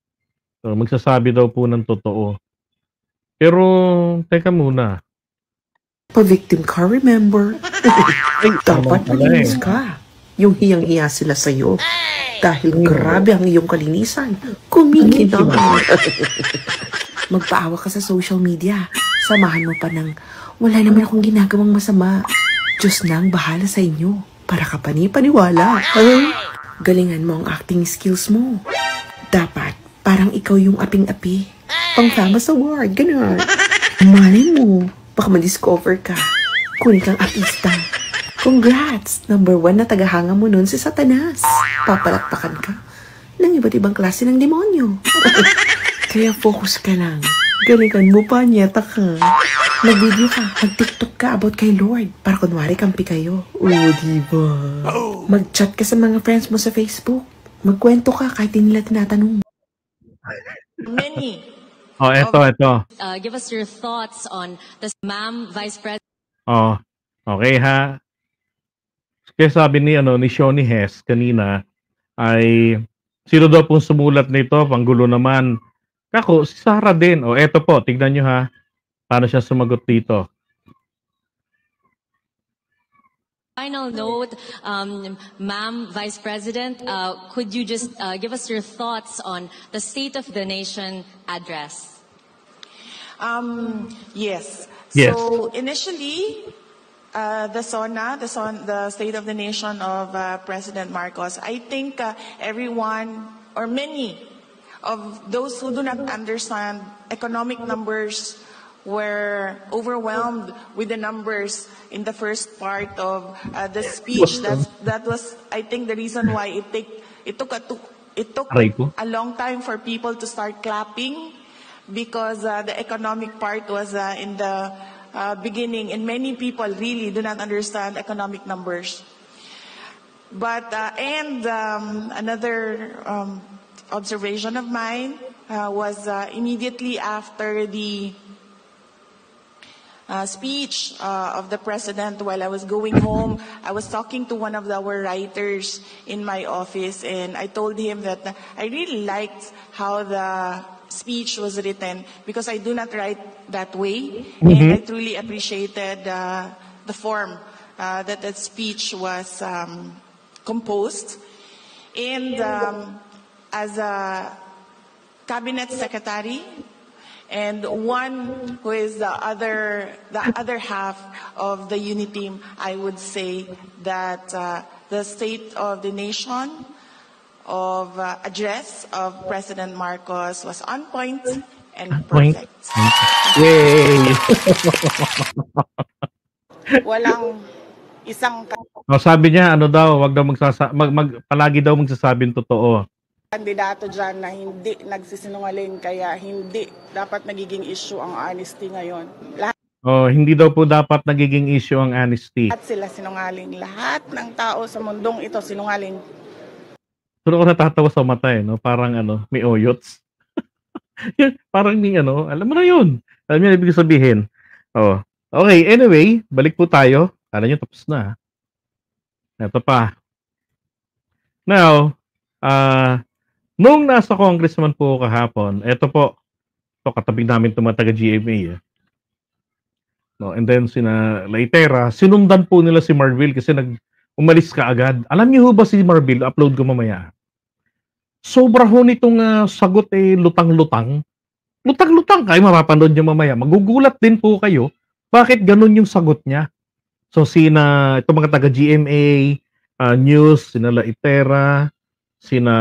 So, magsasabi daw po ng totoo. Pero, teka muna. Pa-victim ka, remember? Dapat malinis ka. Yung hiyang-hiya sila sa'yo. Dahil grabe ang iyong kalinisan. Kumikinang. Magpaawa ka sa social media. Samahan mo pa ng, wala naman akong ginagawang masama. Diyos na ang bahala sa inyo. Para ka paniwala. Galingan mo ang acting skills mo. Dapat, parang ikaw yung aping-api. Pang-famous award, gano'n. Malay mo, baka ma-discover ka. Kunin kang artista. Congrats! Number 1 na tagahanga mo nun si Satanas. Papalakpakan ka ng iba't ibang klase ng demonyo. Kaya focus ka lang. Galingan mo pa, nyeta ka. Mag-video ka, mag-TikTok ka about kay Lord para kunwari kampi kayo. Diba? Mag-chat ka sa mga friends mo sa Facebook. Magkwento ka kahit di nila tinatanong. Many. Ito. Give us your thoughts on the Ma'am Vice President. Okay ha. Kaya sabi ni Shoni Hess kanina ay sino daw pong sumulat nito, panggulo naman. Kako, si Sarah din. Eto po, tignan nyo ha. Paano siya sumagot dito. Final note, Ma'am Vice President, could you just give us your thoughts on the State of the Nation address? Yes. Yes. So initially, the State of the Nation of President Marcos, I think everyone or many of those who do not understand economic numbers were overwhelmed with the numbers in the first part of the speech. That was, I think, the reason why it took a long time for people to start clapping, because the economic part was in the beginning, and many people really do not understand economic numbers. But another observation of mine was immediately after the speech of the president, while I was going home, I was talking to one of our writers in my office, and I told him that I really liked how the speech was written, because I do not write that way, and I truly appreciated the form that speech was composed. And as a cabinet secretary, and one who is the other half of the unit team, I would say that the State of the Nation of address of President Marcos was on point and perfect. Yay! Walang isang Sabi niya, wag daw palagi daw magsasabing totoo. kandidato dyan na hindi nagsisinungaling, kaya hindi dapat nagiging issue ang honesty ngayon. Lahat Hindi daw po dapat nagiging issue ang honesty. sila sinungaling. Lahat ng tao sa mundong ito sinungaling. Pero ako natatawa sa mata parang may oyots. Parang alam mo na yun. Alam niyo ibig sabihin. Okay, anyway, balik po tayo. Kala niyo tapos na. Ito pa. Now, noong nasa congressman po kahapon, ito po, katabi namin itong mga taga-GMA. And then sina Laitera, sinundan po nila si Marvil kasi umalis ka agad. Alam niyo ho ba si Marbil, upload ko mamaya. Sobra ho nitong sagot lutang-lutang. Lutang-lutang kayo, mapapanood niyo mamaya. Magugulat din po kayo, bakit ganun yung sagot niya. So ito mga taga GMA News, sina La Itera, sina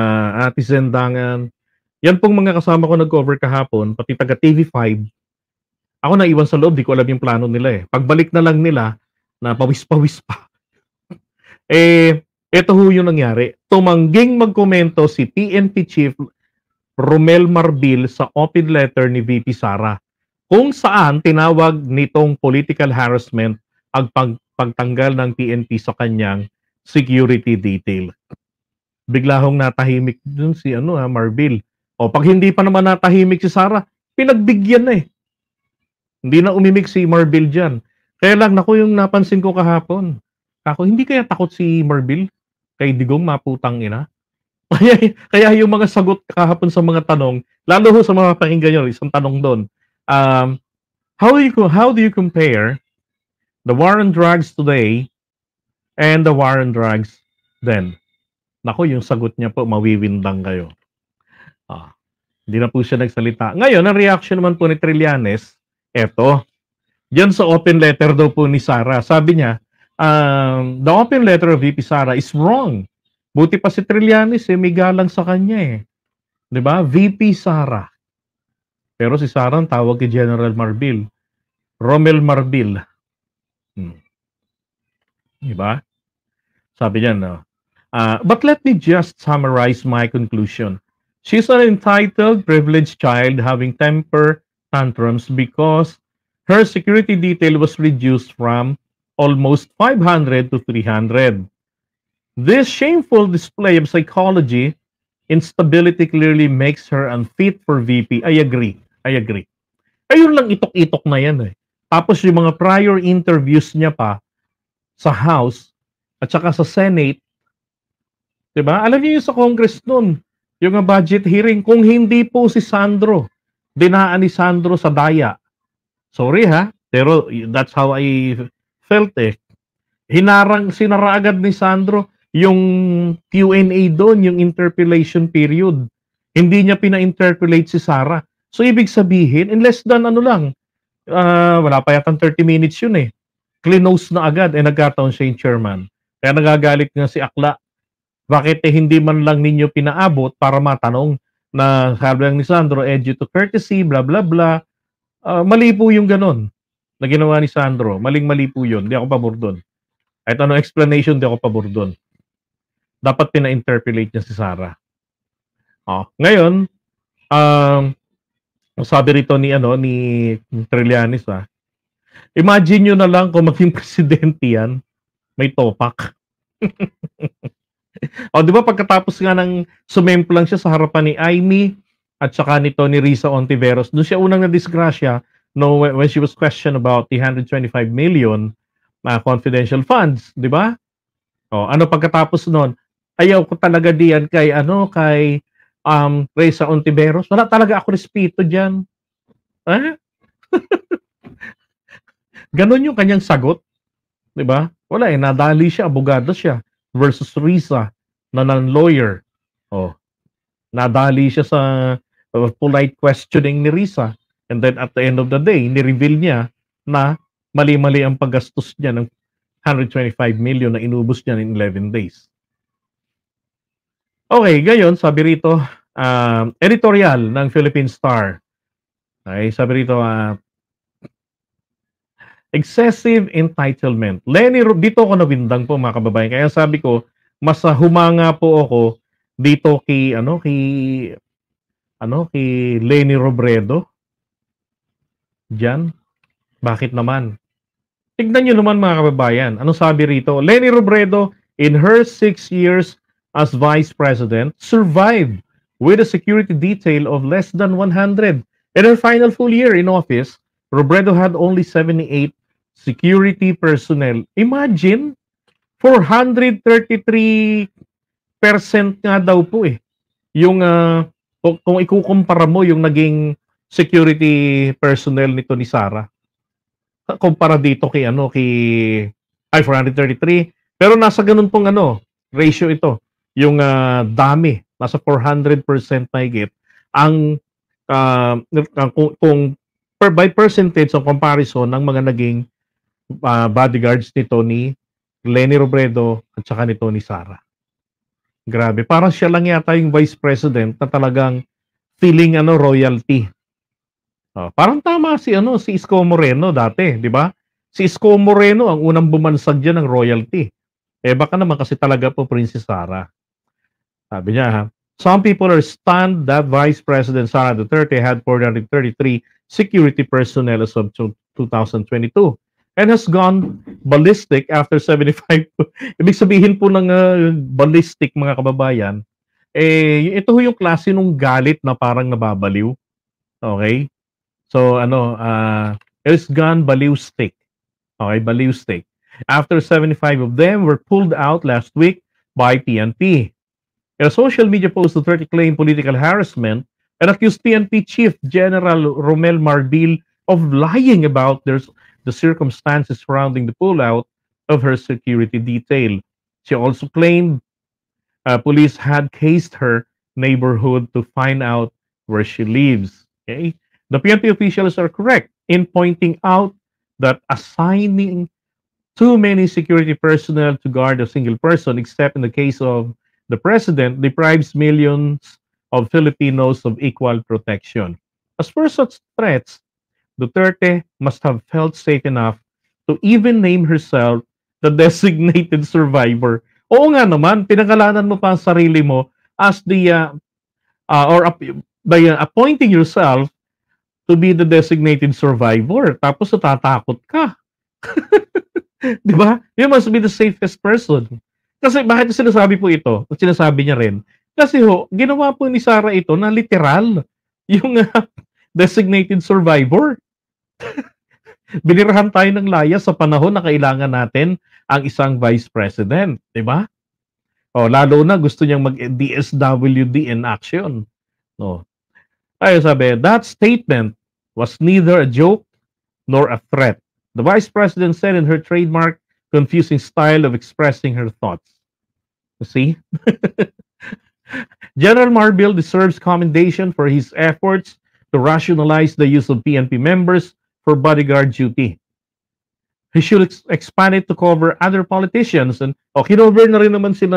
Ate Zendangan, yan pong mga kasama ko nag-cover kahapon, pati taga TV5. Ako naiwan sa loob, di ko alam yung plano nila eh. Pagbalik na lang nila, na pawis-pawis pa. Ito ho yung nangyari. Tumangging magkomento si PNP Chief Romel Marbil sa open letter ni VP Sara, kung saan tinawag nitong political harassment ang pagtanggal ng PNP sa kanyang security detail. Bigla hong natahimik dun si Marbil. O pag hindi pa naman natahimik si Sara, pinagbigyan na eh. Hindi na umimik si Marbil dyan. Kaya lang, naku, yung napansin ko kahapon. Hindi kaya takot si Marbil kay Digong maputang ina? Kaya yung mga sagot kahapon sa mga tanong, lalo ho sa mga pakinggan nyo, isang tanong doon. How do you compare the war on drugs today and the war on drugs then? Naku, yung sagot niya po, mawiwindang kayo. Hindi na po siya nagsalita. Ngayon, ang reaction naman po ni Trillanes, eto, diyan sa open letter daw po ni Sara. Sabi niya, the open letter of VP Sara is wrong. Buti pa si Trillanes, may galang sa kanya eh. Diba? VP Sara. Pero si Sara ang tawag kay General Marbil. Romel Marbil. Diba? Sabi niya, no? But let me just summarize my conclusion. She's an entitled, privileged child having temper tantrums because her security detail was reduced from almost 500 to 300. This shameful display of psychology instability clearly makes her unfit for VP. I agree. Ayun lang itok-itok na yan eh. Tapos yung mga prior interviews niya pa sa House at saka sa Senate, diba? Alam niyo yung sa Congress nun, yung budget hearing, kung hindi po si Sandro, dinaan ni Sandro sa daya. Sorry ha, pero that's how I felt eh. Sinara agad ni Sandro yung Q&A doon, yung interpellation period. Hindi niya pina-interpellate si Sara. So ibig sabihin, in less than wala pa yatang 30 minutes yun eh. Clinose na agad, nagkataon siya yung chairman. Kaya nagagalit nga si Akla. Bakit hindi man lang ninyo pinaabot para matanong na sabi lang ni Sandro, due to courtesy, blah, blah, blah. Mali po yung ganon na ginawa ni Sandro. Maling-mali po yun. Di ako pabor doon. Kahit ano explanation, di ako pabor doon. Dapat pina-interpolate niya si Sara. Ngayon, sabi rito ni Trillanes, imagine nyo na lang kung maging presidente yan, may topak. Di ba pagkatapos nga ng sumemplang siya sa harapan ni Amy at saka ni Risa Ontiveros, doon siya unang na-disgrasya when she was questioned about the 125 million confidential funds, di ba? Ano pagkatapos noon? Ayaw ko talaga diyan kay Risa Ontiveros. Wala talaga ako respeto diyan. Ganon yung kanyang sagot, di ba? Wala nadali siya, abogado siya versus Risa na non-lawyer. Nadali siya sa polite questioning ni Risa. And then at the end of the day, ni-reveal niya na mali-mali ang paggastos niya ng 125 million na inubos niya in 11 days. Okay, gayon, sabi rito, editorial ng Philippine Star. Okay, sabi rito, excessive entitlement. Dito ako nawindang po mga kababayan. Kaya sabi ko, mas humanga po ako dito kay Leni Robredo. Diyan. Bakit naman? Tignan niyo naman mga kababayan. Ano sabi rito? Leni Robredo, in her 6 years as Vice President, survived with a security detail of less than 100. In her final full year in office, Robredo had only 78 security personnel. Imagine, 433% nga daw po eh. Yung, kung ikukumpara mo yung naging security personnel nito ni Sara, kumpara dito kay 433, Pero nasa ganun pong ratio ito. Yung dami, nasa 400% na higit. Ang kung by percentage of comparison ng mga naging bodyguards nito ni Leni Robredo at saka nito ni Sara. Grabe, parang siya lang yata yung vice president na talagang feeling royalty. Parang tama si si Isko Moreno dati, di ba? Si Isko Moreno ang unang bumansag diyan ng royalty. Baka naman kasi talaga po Princess Sara. Sabi niya, some people are stunned that Vice President Sara Duterte had 433 security personnel as of 2022 and has gone ballistic after 75. Ibig sabihin po ng ballistic, mga kababayan, ito yung klase ng galit na parang nababaliw. Okay? So, it's gone ballistic. Okay, ballistic. After 75 of them were pulled out last week by PNP. In a social media post, Duterte claimed political harassment and accused PNP Chief General Romel Marbil of lying about the circumstances surrounding the pullout of her security detail. She also claimed police had cased her neighborhood to find out where she lives. Okay? The PNP officials are correct in pointing out that assigning too many security personnel to guard a single person, except in the case of the president, deprives millions of Filipinos of equal protection. As for such threats, Duterte must have felt safe enough to even name herself the designated survivor. Oo nga naman, pinangalanan mo pa ang sarili mo as the, by appointing yourself to be the designated survivor. Tapos natatakot ka. Di ba? You must be the safest person. Kasi bakit sinasabi po ito? At sinasabi niya rin. Kasi ginawa po ni Sara ito na literal. Yung designated survivor. Binirahan tayo ng laya sa panahon na kailangan natin ang isang vice president. Di ba? Lalo na gusto niyang mag-DSWD in action. Ay, sabi, that statement was neither a joke nor a threat. The vice president said in her trademark, confusing style of expressing her thoughts. You see? General Marbil deserves commendation for his efforts to rationalize the use of PNP members for bodyguard duty. He should expand it to cover other politicians. And kinover na rin naman si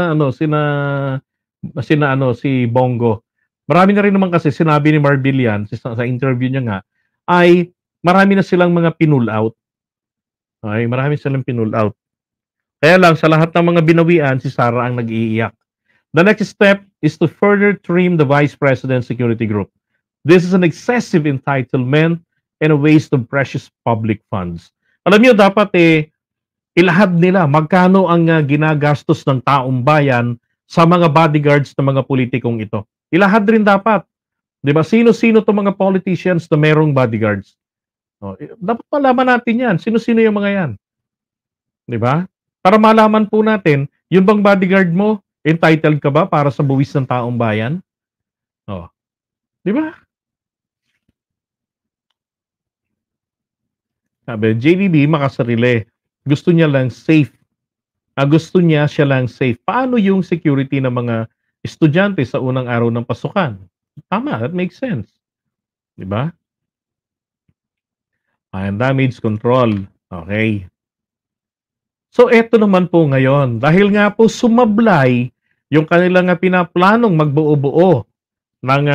Bongo. Marami na rin naman kasi sinabi ni Marbil yan sa interview niya nga, ay marami na silang mga pinull out. Okay, marami silang pinull out. Kaya lang, sa lahat ng mga binawian, si Sara ang nag-iiyak. The next step is to further trim the Vice President's security group. This is an excessive entitlement and a waste of precious public funds. Alam niyo, dapat ilahad nila magkano ang ginagastos ng taong bayan sa mga bodyguards ng mga politikong ito. Ilahad rin dapat. Di ba? Sino-sino itong mga politicians na merong bodyguards? Dapat malaman natin yan. Sino-sino yung mga yan? Di ba? Para malaman po natin, yung bang bodyguard mo, entitled ka ba para sa buwis ng taong bayan? Di ba? Sabi, JDB makasarili. Gusto niya lang safe. Gusto niya siya lang safe. Paano yung security ng mga estudyante sa unang araw ng pasukan? Tama, that makes sense. Di ba? And damage control. Okay. So, eto naman po ngayon. Dahil nga po sumablay yung kanilang pinaplanong magbuo-buo ng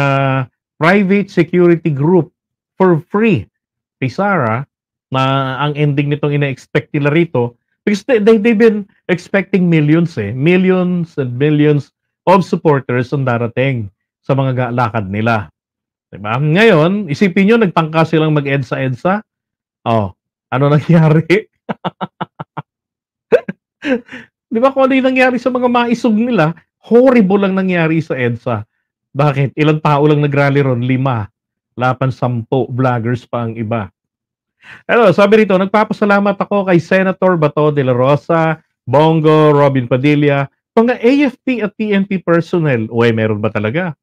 private security group for free kay Sara, na ang ending nitong ina-expect nila rito, because they've been expecting millions millions and millions of supporters ang darating sa mga lakad nila. Diba? Ngayon, isipin nyo, nagtangka silang mag-EDSA-EDSA. Ano nangyari? Di ba kung ano yung nangyari sa mga maisog nila, horrible lang nangyari sa EDSA. Bakit? Ilang tao lang nag-rally ron? 5. Lapan 10 vloggers pa ang iba. Sabi rito, nagpapasalamat ako kay Senator Bato de la Rosa, Bongo, Robin Padilla, mga AFP at PNP personnel. Meron ba talaga?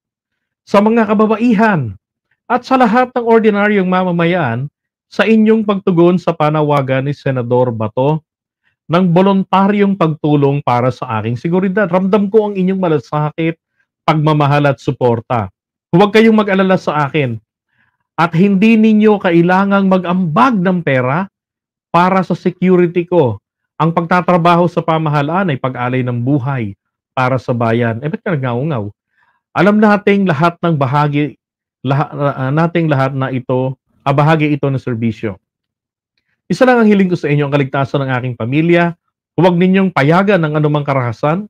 Sa mga kababaihan at sa lahat ng ordinaryong mamamayan sa inyong pagtugon sa panawagan ni Senador Bato ng voluntaryong pagtulong para sa aking seguridad. Ramdam ko ang inyong malasakit, pagmamahal at suporta. Huwag kayong mag-alala sa akin at hindi ninyo kailangang mag-ambag ng pera para sa security ko. Ang pagtatrabaho sa pamahalaan ay pag-alay ng buhay para sa bayan. Ba't ka nag-ngaw-ngaw? Alam nating lahat ng bahagi, nating lahat na ito, bahagi ito ng serbisyo. Isa lang ang hiling ko sa inyo, ang kaligtasan ng aking pamilya. Huwag ninyong payagan ng anumang karahasan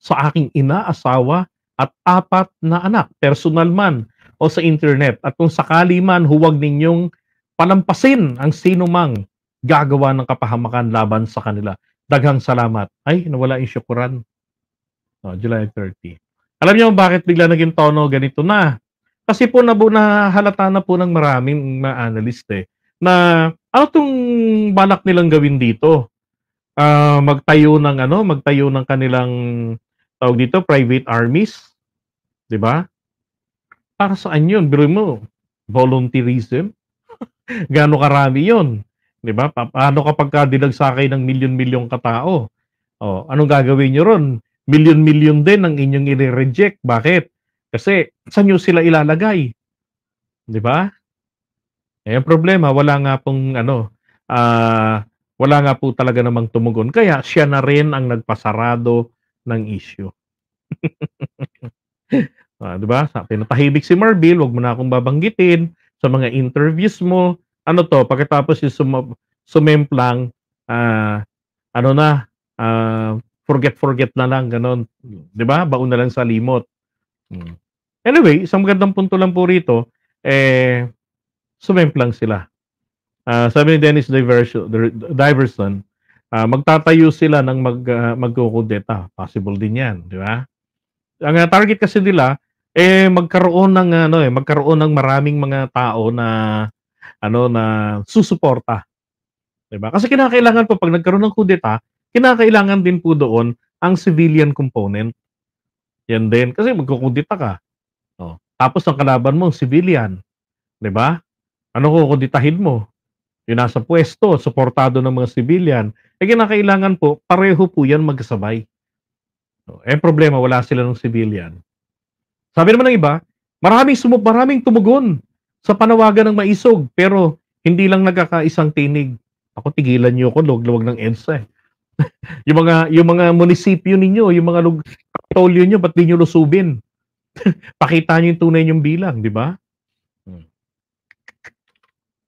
sa aking ina, asawa, at 4 na anak, personal man o sa internet. At kung sakali man, huwag ninyong palampasin ang sino mang gagawa ng kapahamakan laban sa kanila. Daghang salamat. Ay, nawala yung syukuran. July 30. Alam niyo bakit bigla naging tono ganito na? Kasi po nahalata na po ng maraming mga analyst na ano tong balak nilang gawin dito? Magtayo ng kanilang tawag dito, private armies, 'di ba? Para saan 'yun? Biro mo, volunteerism. Gaano karami 'yun, 'di ba? Paano kapag dinagsakay ng milyon-milyong katao? Anong gagawin niyo ron? Milyon-milyon din ang inyong i-reject. Bakit? Kasi saan niyo sila ilalagay? 'Di ba? Ang problema, wala nga po talaga namang tumugon. Kaya siya na rin ang nagpasarado ng issue. 'Di ba? Pinatahimik si Marbil, wag mo na akong babanggitin sa mga interviews mo. Ano to, pagkatapos yung sumemplang, forget na lang, ganon. 'Di ba? Baon na lang sa limot. Anyway, isang magandang punto lang po rito, sumemplang sila. Sabi ni Dennis Diverson, magtatayo sila ng magkukudeta. Possible din 'yan, 'di ba? Ang target kasi nila magkaroon ng maraming mga tao na na susuporta, 'di ba? Kasi kinakailangan po pag nagkaroon ng kudeta, kinakailangan din po doon ang civilian component. Yan din kasi magkukudeta ka. Tapos ang kalaban mo civilian, 'di ba? Ano kukudetahin mo? Yung nasa pwesto, suportado ng mga civilian. Kinakailangan po, pareho po yan magkasabay. Problema, wala sila ng civilian. Sabi naman ng iba, maraming tumugon sa panawagan ng maisog, pero hindi lang nagkakaisang tinig. Ako, tigilan niyo ako, luwag ng EDSA. yung mga munisipyo ninyo, yung mga kapitolyo niyo, ba't di niyo lusubin? Pakita niyo yung tunay niyong bilang, di ba?